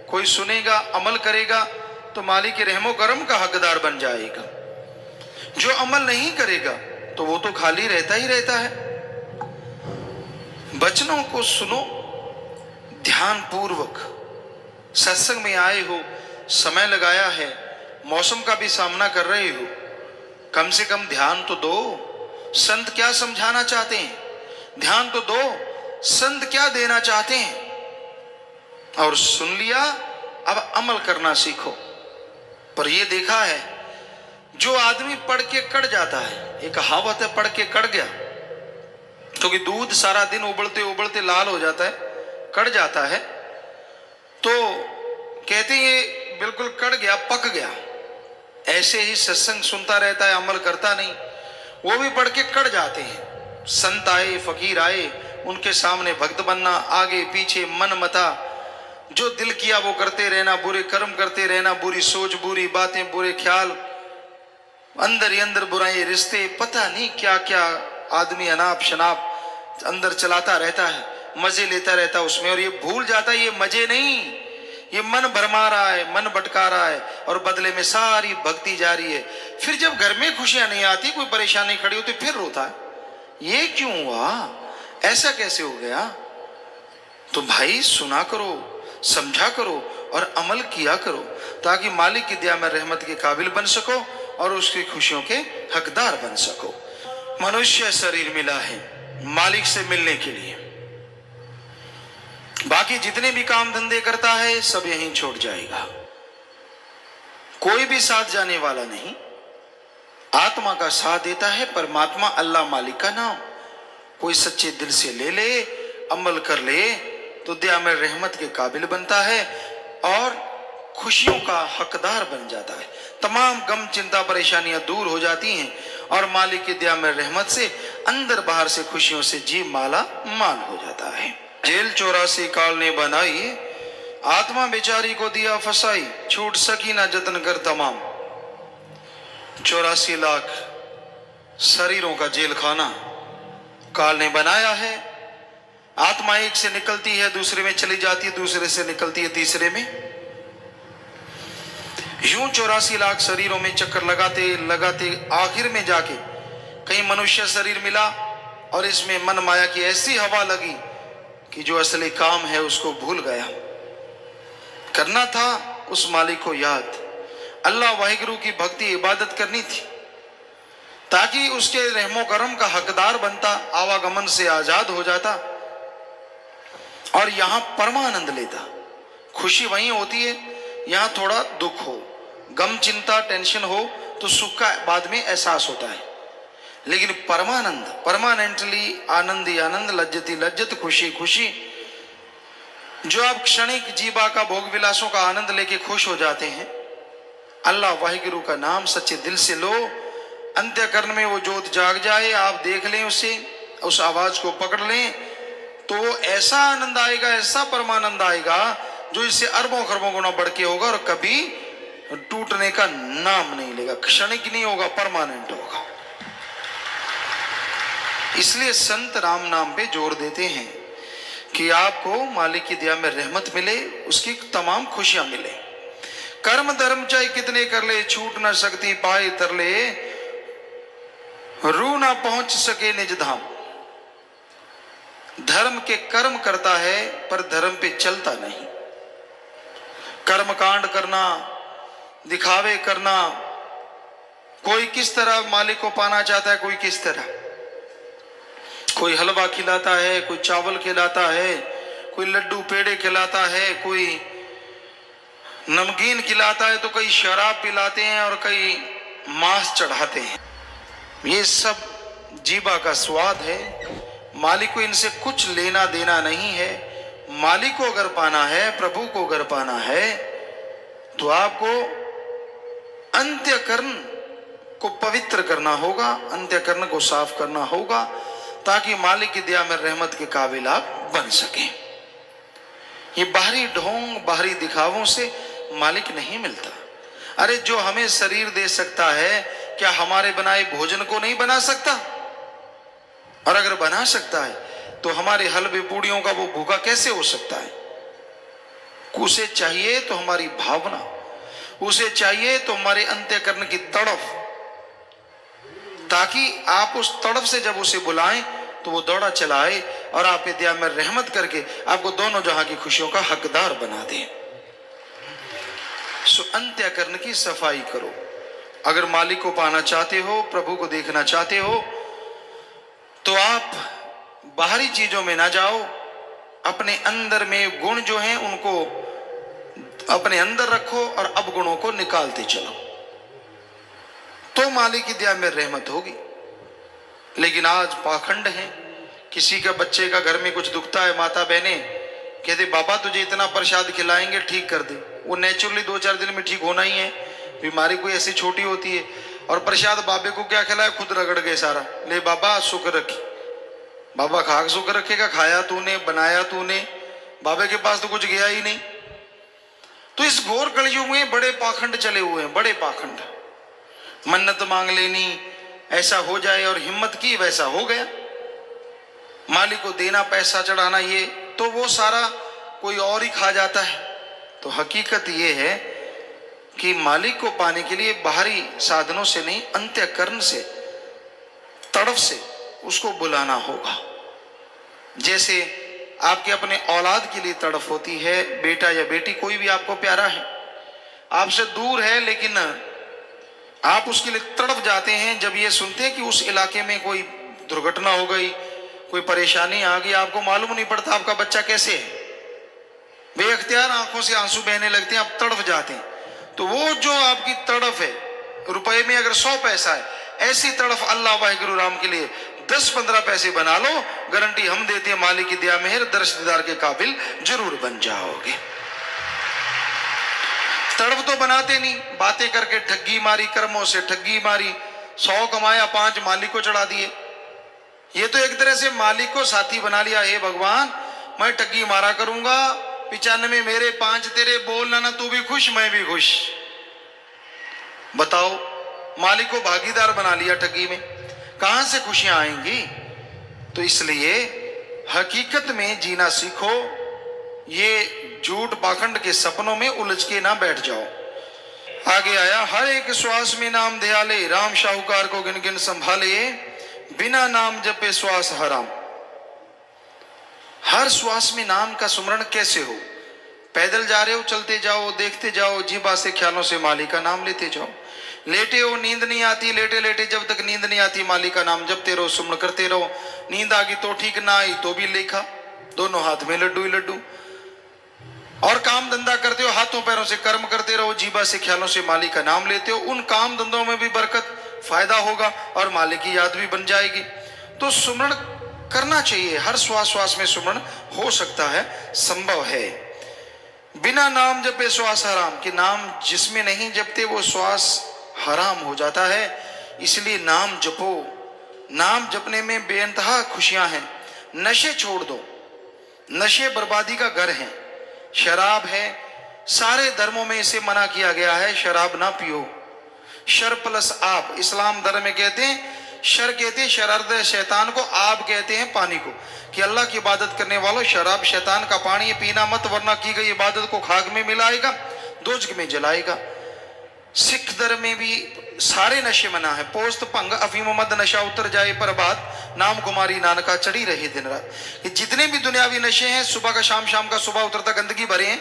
कोई सुनेगा, अमल करेगा तो मालिक के रहमो करम का हकदार बन जाएगा। जो अमल नहीं करेगा तो वो तो खाली रहता ही रहता है। वचनों को सुनो ध्यान पूर्वक। सत्संग में आए हो, समय लगाया है, मौसम का भी सामना कर रहे हो, कम से कम ध्यान तो दो। संत क्या समझाना चाहते हैं, ध्यान तो दो। संत क्या देना चाहते हैं, और सुन लिया, अब अमल करना सीखो। पर ये देखा है, जो आदमी पढ़ के कड़ जाता है, एक कहावत है, पढ़ के कड़ गया, क्योंकि दूध सारा दिन उबलते उबलते लाल हो जाता है, कड़ जाता है, तो कहते हैं ये बिल्कुल कड़ गया, पक गया। ऐसे ही सत्संग सुनता रहता है, अमल करता नहीं, वो भी पढ़ के कड़ जाते हैं। संत आए, फकीर आए, उनके सामने भक्त बनना, आगे पीछे मन मता, जो दिल किया वो करते रहना, बुरे कर्म करते रहना, बुरी सोच, बुरी बातें, बुरे ख्याल, अंदर ही अंदर बुराई, रिश्ते, पता नहीं क्या क्या आदमी अनाप शनाप अंदर चलाता रहता है, मजे लेता रहता है उसमें, और ये भूल जाता है ये मजे नहीं, ये मन भरमा रहा है, मन भटका रहा है, और बदले में सारी भक्ति जारी है। फिर जब घर में खुशियां नहीं आती, कोई परेशानी खड़ी होती, फिर रोता है, ये क्यों हुआ, ऐसा कैसे हो गया। तो भाई सुना करो, समझा करो और अमल किया करो, ताकि मालिक की दया में रहमत के काबिल बन सको और उसकी खुशियों के हकदार बन सको। मनुष्य शरीर मिला है मालिक से मिलने के लिए, बाकी जितने भी काम धंधे करता है सब यहीं छोड़ जाएगा, कोई भी साथ जाने वाला नहीं। आत्मा का साथ देता है परमात्मा, अल्लाह मालिक का नाम। कोई सच्चे दिल से ले ले, अमल कर ले, तो दया में रहमत के काबिल बनता है और खुशियों का हकदार बन जाता है। तमाम गम चिंता परेशानियां दूर हो जाती हैं और मालिक की दया में रहमत से अंदर बाहर से खुशियों से जी माला माल हो जाता है। जेल 84 काल ने बनाई, आत्मा बेचारी को दिया फसाई, छूट सकी ना जतन कर तमाम। 84 लाख शरीरों का जेल खाना काल ने बनाया है। आत्मा एक से निकलती है, दूसरे में चली जाती है, दूसरे से निकलती है तीसरे में, यूं 84 लाख शरीरों में चक्कर लगाते लगाते आखिर में जाके कहीं मनुष्य शरीर मिला और इसमें मन माया की ऐसी हवा लगी कि जो असली काम है उसको भूल गया। करना था उस मालिक को याद, अल्लाह वाहिगुरु की भक्ति इबादत करनी थी, ताकि उसके रहमो करम का हकदार बनता, आवागमन से आजाद हो जाता और यहां परमानंद लेता। खुशी वहीं होती है यहां थोड़ा दुख हो, गम चिंता टेंशन हो तो सुख का बाद में एहसास होता है, लेकिन परमानंद, परमानेंटली आनंद ही आनंद, लज्जती लज्जत, खुशी खुशी, जो आप क्षणिक जीवा का भोग विलासों का आनंद लेके खुश हो जाते हैं, अल्लाह वाहिगुरु का नाम सच्चे दिल से लो, अंत्यकरण में वो जोत जाग जाए, आप देख लें उसे, उस आवाज को पकड़ लें, तो वो ऐसा आनंद आएगा, ऐसा परमानंद आएगा जो इससे अरबों खरबों गुना बढ़ के होगा और कभी टूटने का नाम नहीं लेगा, क्षणिक नहीं होगा, परमानेंट होगा। इसलिए संत राम नाम पे जोर देते हैं कि आपको मालिक की दया में रहमत मिले, उसकी तमाम खुशियां मिले। कर्म धर्म चाहे कितने कर ले, छूट ना सकती पाए तरले, रू ना पहुंच सके निज धाम। धर्म के कर्म करता है पर धर्म पे चलता नहीं। कर्म कांड करना, दिखावे करना, कोई किस तरह मालिक को पाना चाहता है, कोई किस तरह, कोई हलवा खिलाता है, कोई चावल खिलाता है, कोई लड्डू पेड़े खिलाता है, कोई नमकीन खिलाता है, तो कई शराब पिलाते हैं और कई मांस चढ़ाते हैं। ये सब जीवा का स्वाद है, मालिक को इनसे कुछ लेना देना नहीं है। मालिक को अगर पाना है, प्रभु को अगर पाना है, तो आपको अंत्यकरण को पवित्र करना होगा, अंत्यकरण को साफ करना होगा, ताकि मालिक की दया में रहमत के काबिल आप बन सकें। ये बाहरी ढोंग, बाहरी दिखावों से मालिक नहीं मिलता। अरे जो हमें शरीर दे सकता है, क्या हमारे बनाए भोजन को नहीं बना सकता? और अगर बना सकता है तो हमारे हलवे पूड़ियों का वो भूखा कैसे हो सकता है? उसे चाहिए तो हमारी भावना, उसे चाहिए तो हमारे अंत्यकरण की तड़फ, ताकि आप उस तड़फ से जब उसे बुलाएं तो वो दौड़ा चलाए और आप दया में रहमत करके आपको दोनों जहां की खुशियों का हकदार बना दे। सो अंत्यकरण की सफाई करो। अगर मालिक को पाना चाहते हो, प्रभु को देखना चाहते हो, तो आप बाहरी चीजों में ना जाओ, अपने अंदर में गुण जो हैं उनको अपने अंदर रखो और अवगुणों को निकालते चलो, तो मालिक की दया में रहमत होगी। लेकिन आज पाखंड है, किसी का बच्चे का घर में कुछ दुखता है, माता बहने कहते बाबा तुझे इतना प्रसाद खिलाएंगे ठीक कर दे। वो नेचुरली 2-4 दिन में ठीक होना ही है, बीमारी कोई ऐसी छोटी होती है। और प्रसाद बाबे को क्या खिलाया, खुद रगड़ गए सारा, ले बाबा शुक्र रखी। बाबा खाक शुक्र रखेगा, खाया तूने, बनाया तूने, बाबे के पास तो कुछ गया ही नहीं। तो इस घोर कलयुग में बड़े पाखंड चले हुए हैं, बड़े पाखंड। मन्नत मांग लेनी, ऐसा हो जाए, और हिम्मत की वैसा हो गया। मालिक को देना, पैसा चढ़ाना, ये तो वो सारा कोई और ही खा जाता है। तो हकीकत ये है कि मालिक को पाने के लिए बाहरी साधनों से नहीं, अंतःकरण से, तड़फ से उसको बुलाना होगा। जैसे आपके अपने औलाद के लिए तड़फ होती है, बेटा या बेटी कोई भी आपको प्यारा है, आपसे दूर है, लेकिन आप उसके लिए तड़फ जाते हैं जब ये सुनते हैं कि उस इलाके में कोई दुर्घटना हो गई, कोई परेशानी आ गई। आपको मालूम नहीं पड़ता आपका बच्चा कैसे है, बेअख्तियार आंखों से आंसू बहने लगते हैं, आप तड़फ जाते हैं। तो वो जो आपकी तड़फ है, रुपए में अगर 100 पैसा है, ऐसी तड़फ अल्लाह वाहिगुरु राम के लिए 10-15 पैसे बना लो, गारंटी हम देते हैं मालिक की दया मेहर दर्श दीदार के काबिल जरूर बन जाओगे। तड़फ तो बनाते नहीं, बातें करके ठगी मारी, कर्मों से ठगी मारी, 100 कमाया, 5 मालिक को चढ़ा दिए। ये तो एक तरह से मालिक को साथी बना लिया। हे भगवान मैं ठगी मारा करूंगा, 95 मेरे, 5 तेरे, बोलना ना तू भी खुश मैं भी खुश। बताओ, मालिक को भागीदार बना लिया ठगी में, कहां से खुशियां आएंगी। तो इसलिए हकीकत में जीना सीखो, ये झूठ पाखंड के सपनों में उलझ के ना बैठ जाओ। आगे आया, हर एक श्वास में नाम दयाले, राम शाहूकार को गिन गिन संभाले, बिना नाम जपे श्वास हराम। हर श्वास में नाम का सुमरण कैसे हो, पैदल जा रहे हो, चलते जाओ, देखते जाओ, जीभा से ख्यालों से मालिक का नाम लेते जाओ। लेटे हो, नींद नहीं आती, लेटे लेटे जब तक नींद नहीं आती मालिक का नाम जपते रहो, सुमरण करते रहो। नींद आ गई तो ठीक, ना आई तो भी लेखा, दोनों हाथ में लड्डू ही लड्डू। और काम धंधा करते हो, हाथों पैरों से कर्म करते रहो, जीभा से ख्यालों से मालिक का नाम लेते हो, उन काम धंधों में भी बरकत, फायदा होगा और मालिक की याद भी बन जाएगी। तो सुमरण करना चाहिए, हर श्वास श्वास में सुमरण हो सकता है, संभव है। बिना नाम जपे श्वास हराम, कि नाम जिसमें नहीं जपते वो श्वास हराम हो जाता है। इसलिए नाम जपो, नाम जपने में बेइंतहा खुशियां हैं। नशे छोड़ दो, नशे बर्बादी का घर है। शराब है, सारे धर्मों में इसे मना किया गया है, शराब ना पियो। शर प्लस आप, इस्लाम धर्म में कहते हैं, शर कहते हैं शरारत शैतान को, आप कहते हैं पानी को, कि अल्लाह की इबादत करने वालों शराब शैतान का पानी पीना मत, वरना की गई इबादत को खाक में मिलाएगा, दोजख में जलाएगा। सिख धर्म में भी सारे नशे मना है। पोस्त भंग अफीम मद नशा उतर जाए पर बात, नाम कुमारी नानका चढ़ी रहे दिन रात। कि जितने भी दुनियावी नशे हैं, सुबह का शाम, शाम का सुबह उतरता, गंदगी भरे हैं।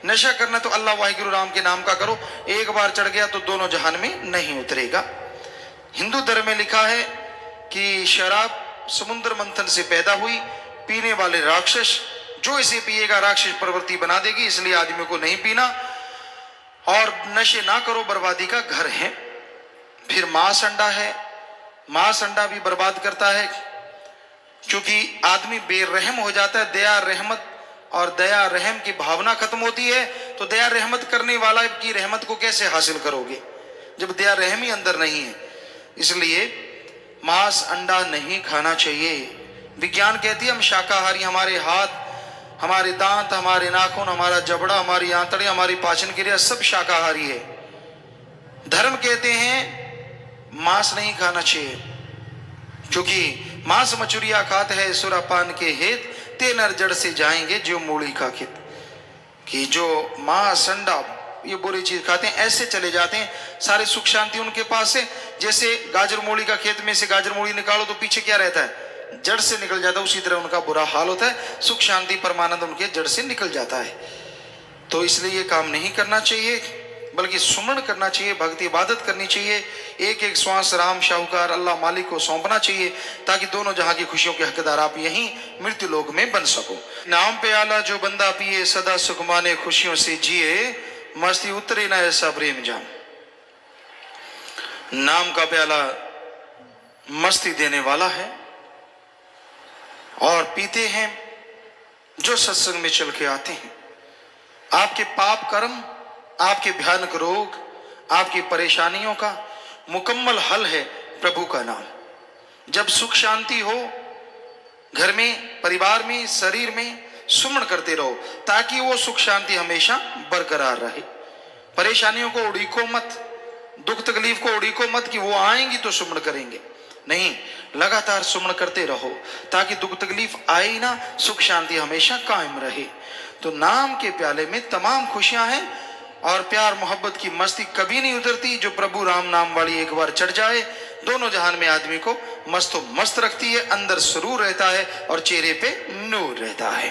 नशा करना तो अल्लाह वाहिगुरु राम के नाम का करो, एक बार चढ़ गया तो दोनों जहान में नहीं उतरेगा। हिंदू धर्म में लिखा है कि शराब समुद्र मंथन से पैदा हुई, पीने वाले राक्षस, जो इसे पिएगा राक्षस प्रवृत्ति बना देगी, इसलिए आदमी को नहीं पीना। और नशे ना करो, बर्बादी का घर है। फिर मांस अंडा है, मांस अंडा भी बर्बाद करता है, क्योंकि आदमी बेरहम हो जाता है। दया रहमत और दया रहम की भावना खत्म होती है, तो दया रहमत करने वाला की रहमत को कैसे हासिल करोगे जब दया रहम ही अंदर नहीं है। इसलिए मांस अंडा नहीं खाना चाहिए। विज्ञान कहती है हम शाकाहारी, हमारे हाथ, हमारे दांत, हमारे नाखून, हमारा जबड़ा, हमारी आंतड़े, हमारी पाचन क्रिया सब शाकाहारी है। धर्म कहते हैं मांस नहीं खाना चाहिए, क्योंकि मांस मचुरिया खात है सुरापान के हेत, ते नर जड़ से जाएंगे जो मूली का खेत। कि जो मांस अंडा ये बुरी चीज खाते हैं, ऐसे चले जाते हैं, सारे सुख शांति उनके पास है। जैसे गाजर मूली का खेत में से गाजर मूली निकालो तो पीछे क्या रहता है, जड़ से निकल जाता है, उसी तरह उनका बुरा हाल होता है। सुख शांति परमानंद उनके जड़ से निकल जाता है। तो इसलिए ये काम नहीं करना चाहिए, बल्कि सुमरण करना चाहिए, भक्ति इबादत करनी चाहिए। एक एक श्वास राम शाहूकार अल्लाह मालिक को सौंपना चाहिए, ताकि दोनों जहां की खुशियों के हकदार आप यहीं मृत्यु लोक में बन सको। नाम पे आला जो बंदा पिए, सदा सुख माने खुशियों से जिए, मस्ती उतरे ना ऐसा प्रेम जाम। नाम का प्याला मस्ती देने वाला है, और पीते हैं जो सत्संग में चल के आते हैं। आपके पाप कर्म, आपके भयानक रोग, आपकी परेशानियों का मुकम्मल हल है प्रभु का नाम। जब सुख शांति हो घर में, परिवार में, शरीर में, सुमन करते रहो, ताकि वो सुख शांति हमेशा बरकरार रहे। परेशानियों को उड़ीको मत, दुख तकलीफ को उड़ीको मत कि वो आएंगी तो सुमन करेंगे, नहीं, लगातार सुमन करते रहो, ताकि दुख तकलीफ आए ही ना, सुख शांति हमेशा कायम रहे। तो नाम के प्याले में तमाम खुशियां हैं, और प्यार मोहब्बत की मस्ती कभी नहीं उतरती। जो प्रभु राम नाम वाली एक बार चढ़ जाए, दोनों जहान में आदमी को मस्तो मस्त रखती है, अंदर सुरूर रहता है और चेहरे पे नूर रहता है।